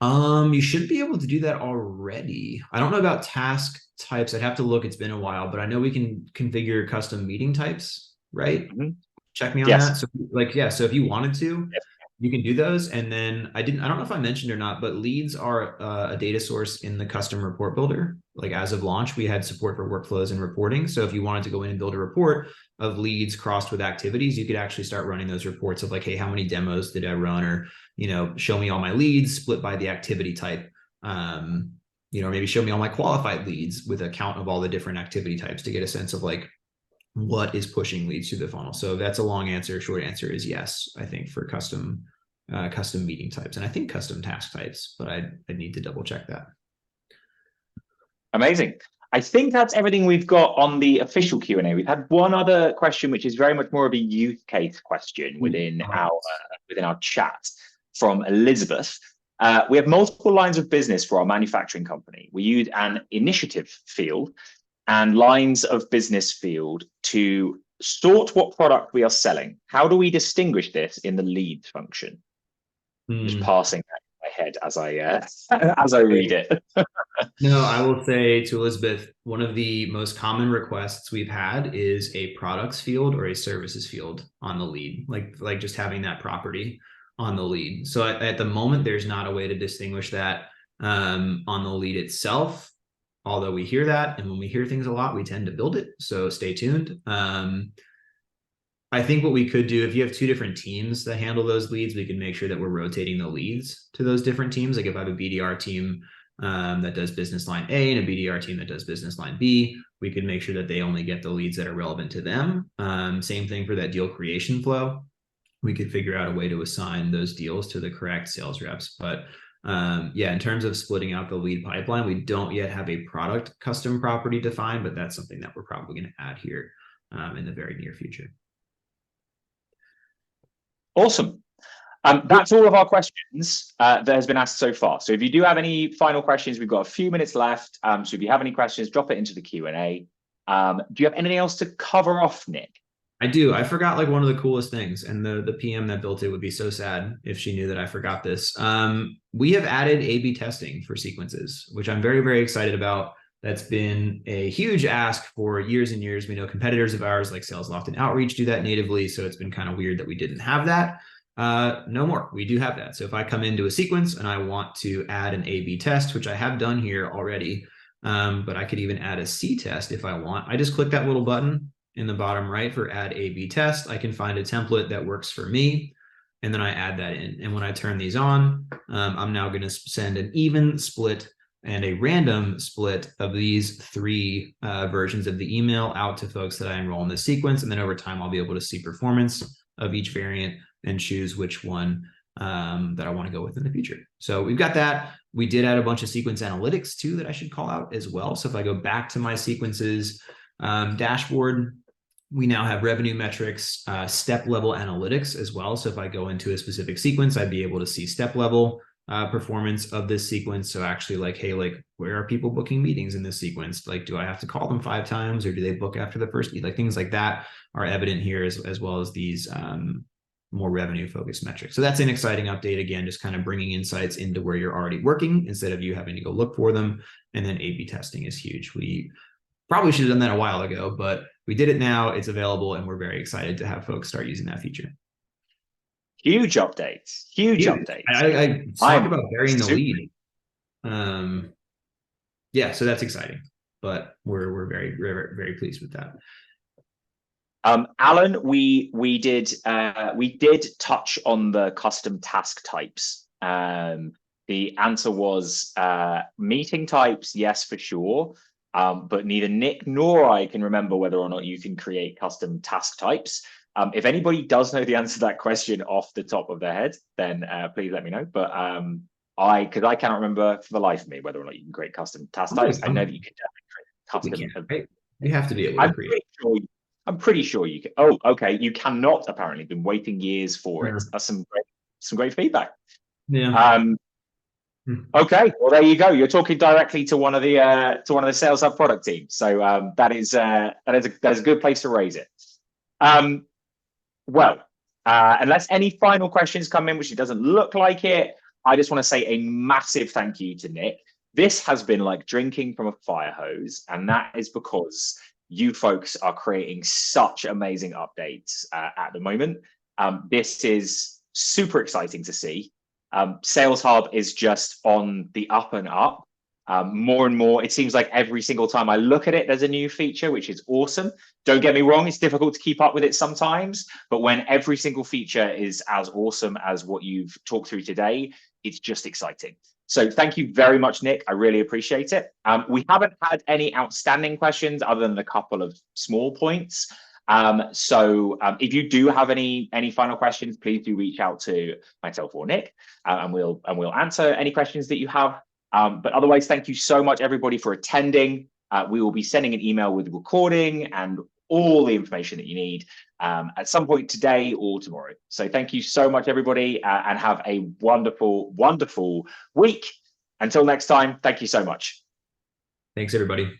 A: You should be able to do that already. I don't know about task types. I'd have to look. It's been a while, but I know we can configure custom meeting types, right?
B: Mm-hmm.
A: Check me on
B: Yes.
A: that. So like, yeah, so if you wanted to,
B: Yes.
A: you can do those. And then I don't know if I mentioned or not, but leads are a data source in the custom report builder. Like as of launch, we had support for workflows and reporting. So if you wanted to go in and build a report of leads crossed with activities, you could actually start running those reports of like, hey, how many demos did I run? Or, show me all my leads split by the activity type. Maybe show me all my qualified leads with a count of all the different activity types to get a sense of like, what is pushing leads through the funnel. So that's a long answer. Short answer is yes, I think, for custom meeting types, and I think custom task types, but I need to double check that.
B: Amazing. I think that's everything we've got on the official Q&A. We've had one other question, which is very much more of a use case question within our chat from Elizabeth. We have multiple lines of business for our manufacturing company. We use an initiative field and lines of business field to sort what product we are selling. How do we distinguish this in the leads function? Just passing that in my head as I read it.
A: No, I will say to Elizabeth, one of the most common requests we've had is a products field or a services field on the lead, like just having that property on the lead. So at the moment, there's not a way to distinguish that on the lead itself. Although we hear that, and when we hear things a lot, we tend to build it. So stay tuned. I think what we could do, if you have two different teams that handle those leads, we can make sure that we're rotating the leads to those different teams. Like if I have a BDR team that does business line A and a BDR team that does business line B, we could make sure that they only get the leads that are relevant to them. Same thing for that deal creation flow. We could figure out a way to assign those deals to the correct sales reps. But in terms of splitting out the lead pipeline, we don't yet have a product custom property defined, but that's something that we're probably going to add here in the very near future.
B: Awesome. That's all of our questions that has been asked so far. So if you do have any final questions, we've got a few minutes left. So if you have any questions, drop it into the Q&A. Do you have anything else to cover off, Nick?
A: I do. I forgot like one of the coolest things, and the PM that built it would be so sad if she knew that I forgot this. We have added A/B testing for sequences, which I'm very, very excited about. That's been a huge ask for years and years. We know competitors of ours like SalesLoft and Outreach do that natively, so it's been kind of weird that we didn't have that. No more. We do have that. So if I come into a sequence and I want to add an A/B test, which I have done here already, but I could even add a C test if I want. I just click that little button in the bottom right for add A/B test. I can find a template that works for me, and then I add that in. And when I turn these on, I'm now going to send an even split and a random split of these three versions of the email out to folks that I enroll in the sequence. And then over time, I'll be able to see performance of each variant and choose which one that I want to go with in the future. So we've got that. We did add a bunch of sequence analytics too that I should call out as well. So if I go back to my sequences dashboard, we now have revenue metrics, step level analytics as well. So if I go into a specific sequence, I'd be able to see step level performance of this sequence. So actually like, hey, like where are people booking meetings in this sequence? Like, do I have to call them 5 times or do they book after the first meet? Like things like that are evident here as well as these more revenue focused metrics. So that's an exciting update. Again, just kind of bringing insights into where you're already working instead of you having to go look for them. And then A/B testing is huge. We probably should have done that a while ago, but we did it now. It's available, and we're very excited to have folks start using that feature.
B: Huge updates. Huge updates.
A: I talk about burying the lead. So that's exciting, but we're very, very, very pleased with that.
B: Alan, we did touch on the custom task types. The answer was meeting types, yes, for sure. But neither Nick nor I can remember whether or not you can create custom task types. If anybody does know the answer to that question off the top of their head, then please let me know. But because I cannot remember for the life of me whether or not you can create custom task types. I know that you can definitely
A: We
B: create
A: can't, right? We have to be able to create.
B: I'm pretty sure you can. Oh, okay. You cannot apparently. Been waiting years for it.
A: Yeah.
B: That's some great feedback.
A: Yeah.
B: Um, okay. Well, there you go. You're talking directly to one of the Sales Hub product teams. So that is a good place to raise it. Um, well, unless any final questions come in, which it doesn't look like it, I just want to say a massive thank you to Nick. This has been like drinking from a fire hose, and that is because you folks are creating such amazing updates at the moment. This is super exciting to see. Sales Hub is just on the up and up. More and more, it seems like every single time I look at it, there's a new feature, which is awesome. Don't get me wrong, it's difficult to keep up with it sometimes, but when every single feature is as awesome as what you've talked through today, it's just exciting. So thank you very much, Nick. I really appreciate it. We haven't had any outstanding questions other than a couple of small points. So if you do have any final questions, please do reach out to myself or Nick, and we'll answer any questions that you have. But otherwise, thank you so much, everybody, for attending. We will be sending an email with recording and all the information that you need at some point today or tomorrow. So thank you so much, everybody, and have a wonderful, wonderful week. Until next time, thank you so much.
A: Thanks, everybody.